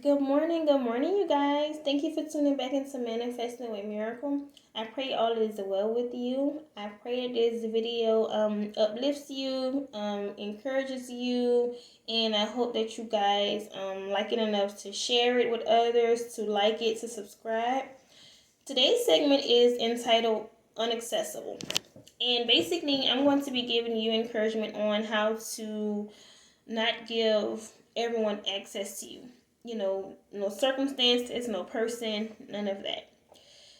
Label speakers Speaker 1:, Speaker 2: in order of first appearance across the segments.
Speaker 1: Good morning, you guys. Thank you for tuning back into Manifesting with Miracle. I pray all is well with you. I pray that this video uplifts you, encourages you, and I hope that you guys like it enough to share it with others, to like it, to subscribe. Today's segment is entitled Unaccessible. And basically, I'm going to be giving you encouragement on how to not give everyone access to you. No circumstances, no person, none of that.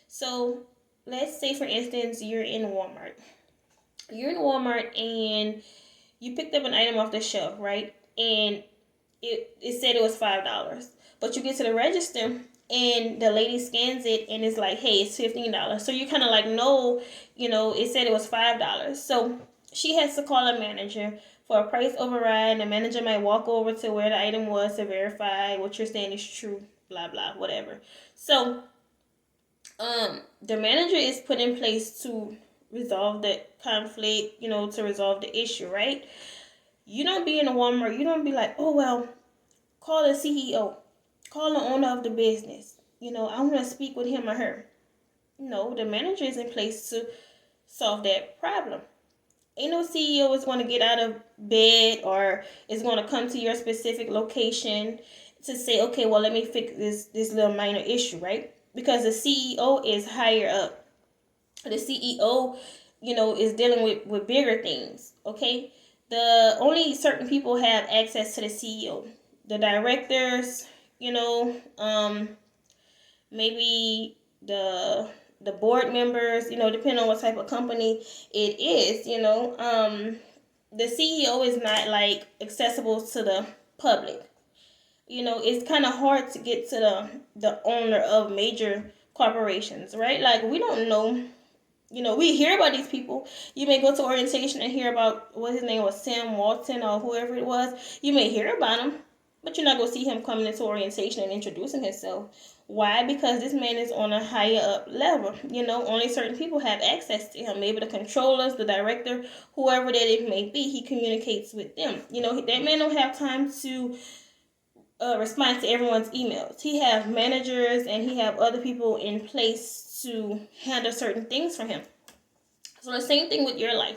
Speaker 1: So let's say, for instance, you're in Walmart. You're in Walmart and you picked up an item off the shelf, right? And it said it was $5. But you get to the register and the lady scans it and it's like, hey, it's $15. So you kind of like, no, it said it was $5. So she has to call a manager for a price override. The manager might walk over to where the item was to verify what you're saying is true, blah blah, whatever. So the manager is put in place to resolve the conflict, to resolve the issue, right? You don't be in a Walmart, you don't be like, oh well, call the CEO, call the owner of the business. I want to speak with him or her. No, the manager is in place to solve that problem. Ain't no CEO is going to get out of bed or is going to come to your specific location to say, okay, well, let me fix this little minor issue, right? Because the CEO is higher up. The CEO, is dealing with bigger things, okay? The only certain people have access to the CEO. The directors, maybe the board members, depending on what type of company it is, the CEO is not like accessible to the public. It's kind of hard to get to the owner of major corporations, right? Like we don't know. We hear about these people. You may go to orientation and hear about what his name was, Sam Walton or whoever it was. You may hear about him, but you're not going to see him coming into orientation and introducing himself. Why? Because this man is on a higher up level. Only certain people have access to him. Maybe the controllers, the director, whoever that it may be, he communicates with them. That man don't have time to respond to everyone's emails. He have managers and he have other people in place to handle certain things for him. So the same thing with your life.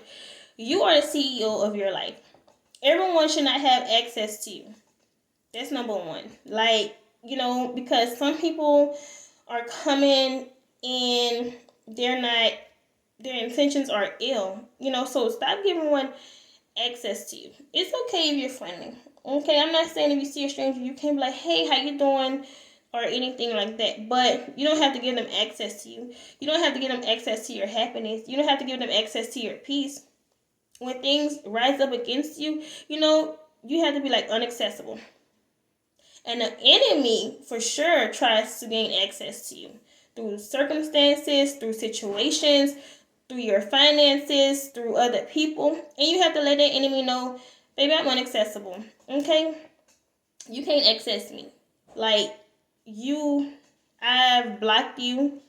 Speaker 1: You are the CEO of your life. Everyone should not have access to you. That's number one. Like, because some people are coming and their intentions are ill. So stop giving one access to you. It's okay if you're friendly. Okay, I'm not saying if you see a stranger, you can't be like, hey, how you doing? Or anything like that. But you don't have to give them access to you. You don't have to give them access to your happiness. You don't have to give them access to your peace. When things rise up against you, you have to be like unaccessible. And the enemy, for sure, tries to gain access to you through circumstances, through situations, through your finances, through other people. And you have to let that enemy know, baby, I'm unaccessible. Okay? You can't access me. Like, I've blocked you.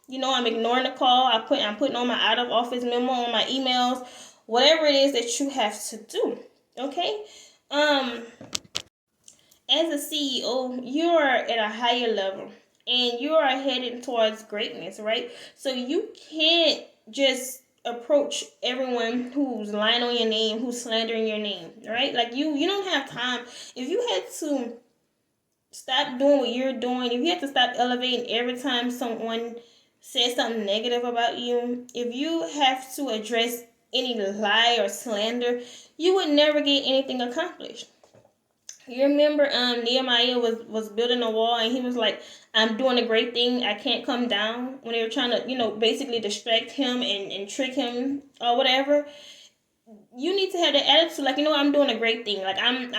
Speaker 1: I'm ignoring the call. I'm putting on my out of office memo on my emails. Whatever it is that you have to do. Okay? As a CEO, you are at a higher level and you are heading towards greatness, right? So you can't just approach everyone who's lying on your name, who's slandering your name, right? Like you don't have time. If you had to stop doing what you're doing, if you have to stop elevating every time someone says something negative about you, if you have to address any lie or slander, you would never get anything accomplished. You remember Nehemiah was building a wall and he was like, I'm doing a great thing, I can't come down, when they were trying to, basically distract him and trick him or whatever. You need to have the attitude like, I'm doing a great thing. Like I'm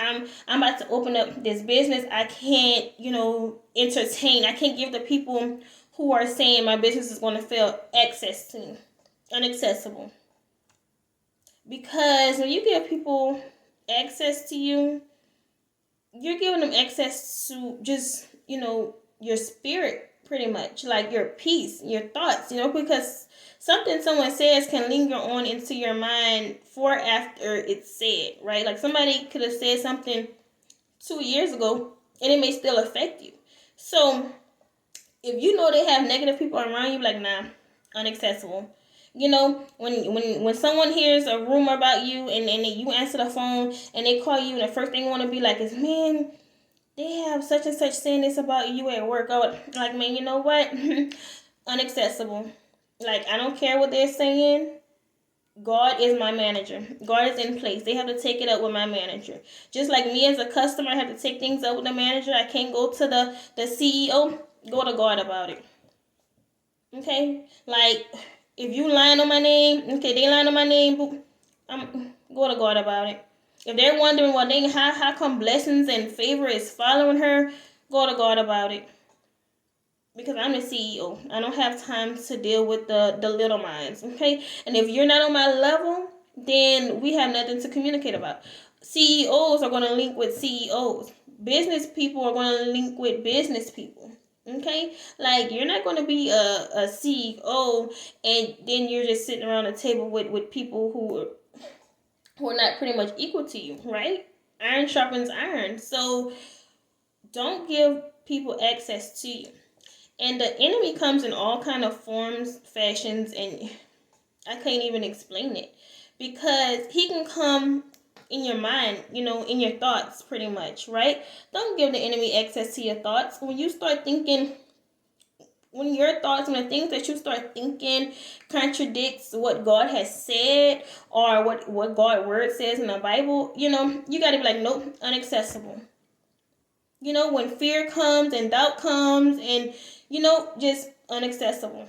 Speaker 1: about to open up this business. I can't, entertain. I can't give the people who are saying my business is going to fail access to me. Unaccessible. Because when you give people access to you, you're giving them access to just, your spirit, pretty much, like your peace, your thoughts, because something someone says can linger on into your mind for after it's said, right? Like somebody could have said something 2 years ago and it may still affect you. So if you know they have negative people around you, like, nah, unaccessible. You know, when someone hears a rumor about you, and you answer the phone and they call you, and the first thing you want to be like is, man, they have such and such saying this about you at work. I would, like, man, you know what? Unaccessible. Like, I don't care what they're saying. God is my manager. God is in place. They have to take it up with my manager. Just like me as a customer, I have to take things up with the manager. I can't go to the CEO. Go to God about it. Okay? Like, if you lying on my name, okay, they lying on my name, go to God about it. If they're wondering how come blessings and favor is following her, go to God about it. Because I'm the CEO. I don't have time to deal with the little minds, okay? And if you're not on my level, then we have nothing to communicate about. CEOs are going to link with CEOs. Business people are going to link with business people, okay? Like, you're not going to be a CEO and then you're just sitting around a table with people who are not pretty much equal to you, right? Iron sharpens iron. So don't give people access to you. And the enemy comes in all kind of forms, fashions, and I can't even explain it. Because he can come in your mind, in your thoughts pretty much, right? Don't give the enemy access to your thoughts. When you start thinking, when the things that you start thinking contradicts what God has said or what God's word says in the Bible, you got to be like, nope, unaccessible. When fear comes and doubt comes and, just unaccessible.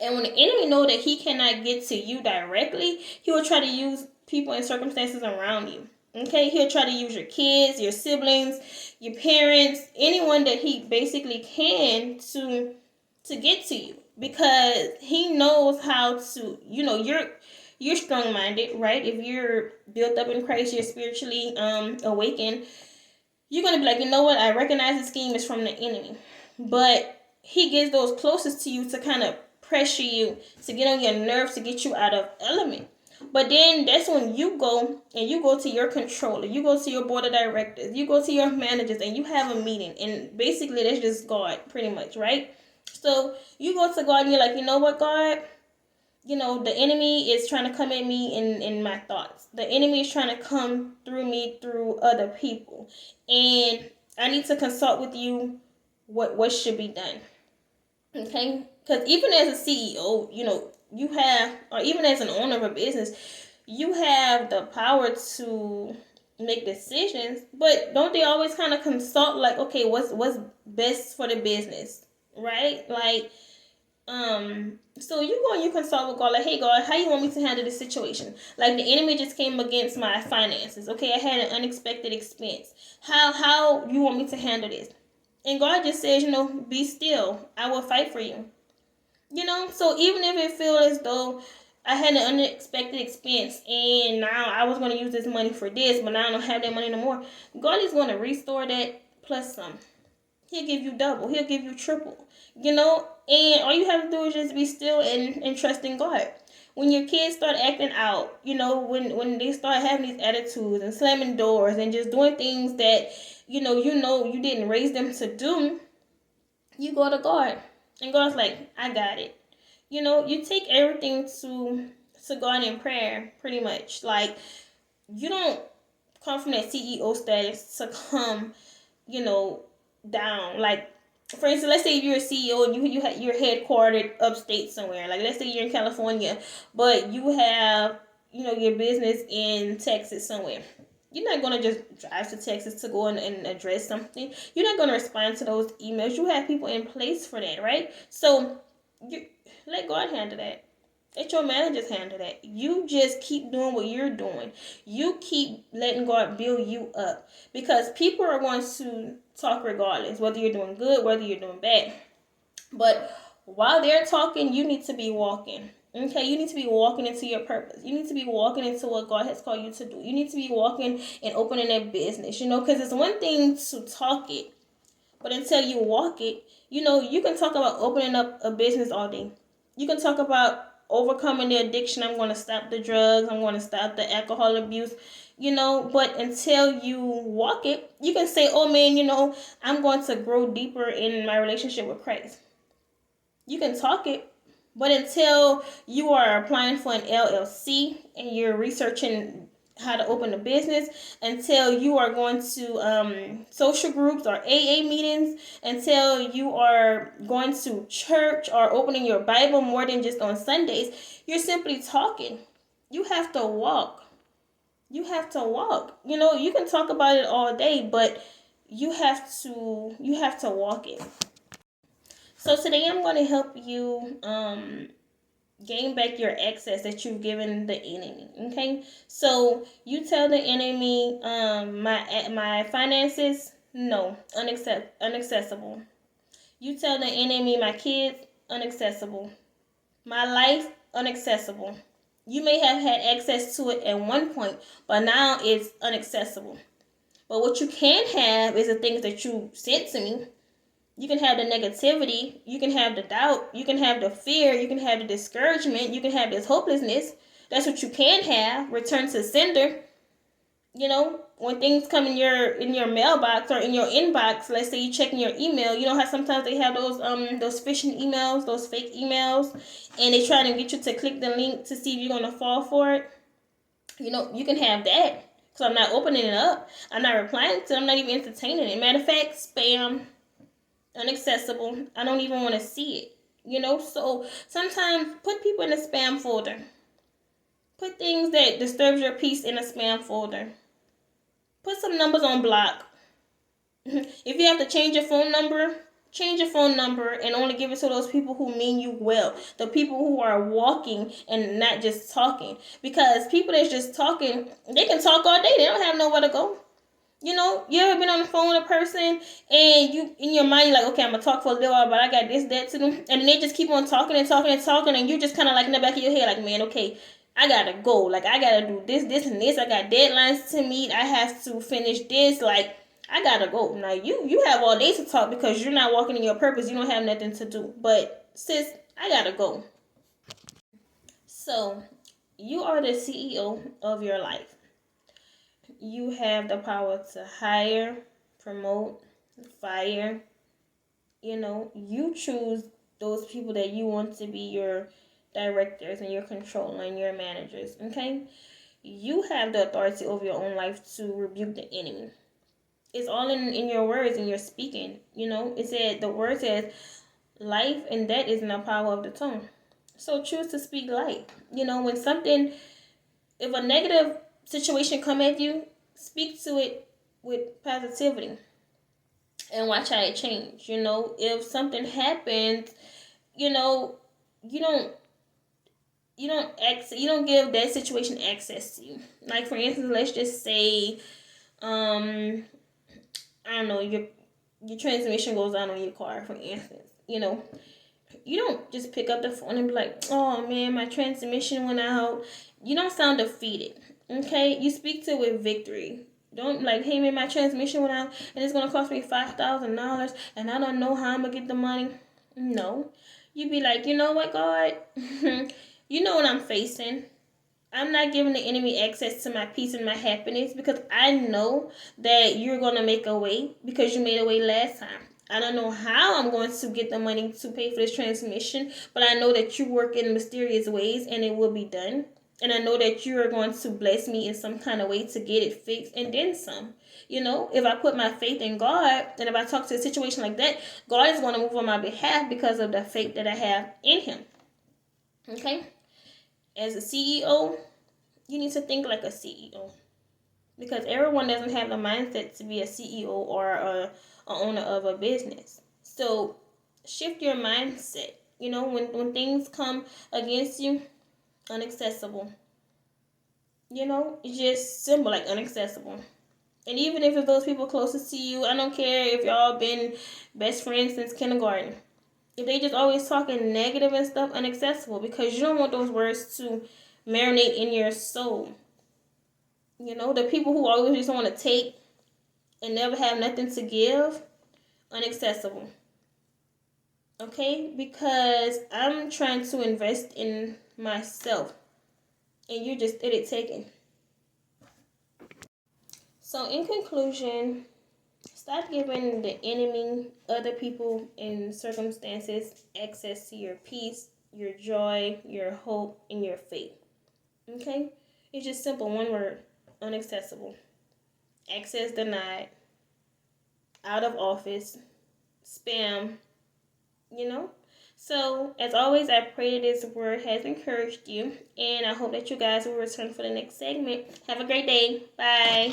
Speaker 1: And when the enemy know that he cannot get to you directly, he will try to use people and circumstances around you. Okay, he'll try to use your kids, your siblings, your parents, anyone that he basically can to get to you, because he knows how to. You're strong-minded, right? If you're built up in Christ, you're spiritually awakened. You're going to be like, you know what? I recognize the scheme is from the enemy. But he gets those closest to you to kind of pressure you, to get on your nerves, to get you out of element. But then that's when you go to your controller, you go to your board of directors, you go to your managers, and you have a meeting. And basically that's just God, pretty much, right? So you go to God and you're like, you know what, God? The enemy is trying to come at me in my thoughts. The enemy is trying to come through me through other people. And I need to consult with you what should be done. Okay? Because even as a CEO, you have, or even as an owner of a business, you have the power to make decisions. But don't they always kind of consult, like, okay, what's best for the business? Right? Like, so you go and you consult with God, like, hey God, how you want me to handle this situation? Like, the enemy just came against my finances. Okay, I had an unexpected expense. How you want me to handle this? And God just says, be still. I will fight for you. So even if it feels as though I had an unexpected expense and now I was going to use this money for this, but now I don't have that money no more, God is going to restore that plus some. He'll give you double. He'll give you triple. And all you have to do is just be still and trust in God. When your kids start acting out, when they start having these attitudes and slamming doors and just doing things that, you didn't raise them to do, you go to God. And God's like, I got it. You take everything to God in prayer, pretty much. Like, you don't come from that CEO status to come, down. Like, for instance, let's say you're a CEO and you're headquartered upstate somewhere. Like, let's say you're in California, but you have, your business in Texas somewhere. You're not going to just drive to Texas to go and address something. You're not going to respond to those emails. You have people in place for that, right? So you let God handle that. Let your managers handle that. You just keep doing what you're doing. You keep letting God build you up. Because people are going to talk regardless, whether you're doing good, whether you're doing bad. But while they're talking, you need to be walking. Okay, you need to be walking into your purpose. You need to be walking into what God has called you to do. You need to be walking and opening that business, because it's one thing to talk it, but until you walk it, you can talk about opening up a business all day. You can talk about overcoming the addiction. I'm going to stop the drugs. I'm going to stop the alcohol abuse. But until you walk it, you can say, oh man, I'm going to grow deeper in my relationship with Christ. You can talk it, but until you are applying for an LLC and you're researching how to open a business, until you are going to social groups or AA meetings, until you are going to church or opening your Bible more than just on Sundays, you're simply talking. You have to walk. You have to walk. You can talk about it all day, but you have to walk it. So today I'm going to help you gain back your access that you've given the enemy. Okay, so you tell the enemy, my finances, no, unaccessible. You tell the enemy, my kids, unaccessible. My life, unaccessible. You may have had access to it at one point, but now it's unaccessible. But what you can have is the things that you sent to me. You can have the negativity, you can have the doubt, you can have the fear, you can have the discouragement, you can have this hopelessness. That's what you can have. Return to sender. When things come in your mailbox or in your inbox, let's say you checking your email, you know how sometimes they have those phishing emails, those fake emails, and they try to get you to click the link to see if you're gonna fall for it. You can have that. So I'm not opening it up. I'm not replying to it. I'm not even entertaining it. Matter of fact, spam. Unaccessible. I don't even want to see it. So sometimes put people in a spam folder. Put things that disturbs your peace in a spam folder. Put some numbers on block. If you have to change your phone number, change your phone number and only give it to those people who mean you well. The people who are walking and not just talking. Because people that's just talking, they can talk all day. They don't have nowhere to go. You ever been on the phone with a person and you in your mind you're like, okay, I'm gonna talk for a little while, but I got this, that to them, and then they just keep on talking and talking and talking, and you just kind of like in the back of your head, like, man, okay, I gotta go, like I gotta do this, and this. I got deadlines to meet. I have to finish this. Like I gotta go. Now you have all day to talk because you're not walking in your purpose. You don't have nothing to do. But sis, I gotta go. So you are the CEO of your life. You have the power to hire, promote, fire. You choose those people that you want to be your directors and your controller and your managers. Okay, you have the authority over your own life to rebuke the enemy. It's all in your words and your speaking. It said, the word says life and death is in the power of the tongue. So choose to speak life. If a negative situation come at you, speak to it with positivity and watch how it change. If something happens, you don't give that situation access to you. Like for instance, let's just say, I don't know, your transmission goes out on your car, for instance. You don't just pick up the phone and be like, oh man, my transmission went out. You don't sound defeated. Okay? You speak to it with victory. Don't like, hey man, my transmission went out and it's gonna cost me $5,000 and I don't know how I'm gonna get the money. No. You be like, you know what, God? You know what I'm facing. I'm not giving the enemy access to my peace and my happiness because I know that you're going to make a way because you made a way last time. I don't know how I'm going to get the money to pay for this transmission, but I know that you work in mysterious ways and it will be done. And I know that you are going to bless me in some kind of way to get it fixed and then some. If I put my faith in God and if I talk to a situation like that, God is going to move on my behalf because of the faith that I have in Him. Okay? As a CEO, you need to think like a CEO. Because everyone doesn't have the mindset to be a CEO or a owner of a business. So shift your mindset. When things come against you, unaccessible. It's just simple, like unaccessible. And even if it's those people closest to you, I don't care if y'all been best friends since kindergarten. If they just always talking negative and stuff, unaccessible, because you don't want those words to marinate in your soul. The people who always just want to take and never have nothing to give, unaccessible. Okay? Because I'm trying to invest in myself and you're just it taking. So, in conclusion, stop giving the enemy, other people, and circumstances access to your peace, your joy, your hope, and your faith. Okay? It's just simple, one word: unaccessible. Access denied, out of office, spam, you know? So, as always, I pray that this word has encouraged you, and I hope that you guys will return for the next segment. Have a great day. Bye.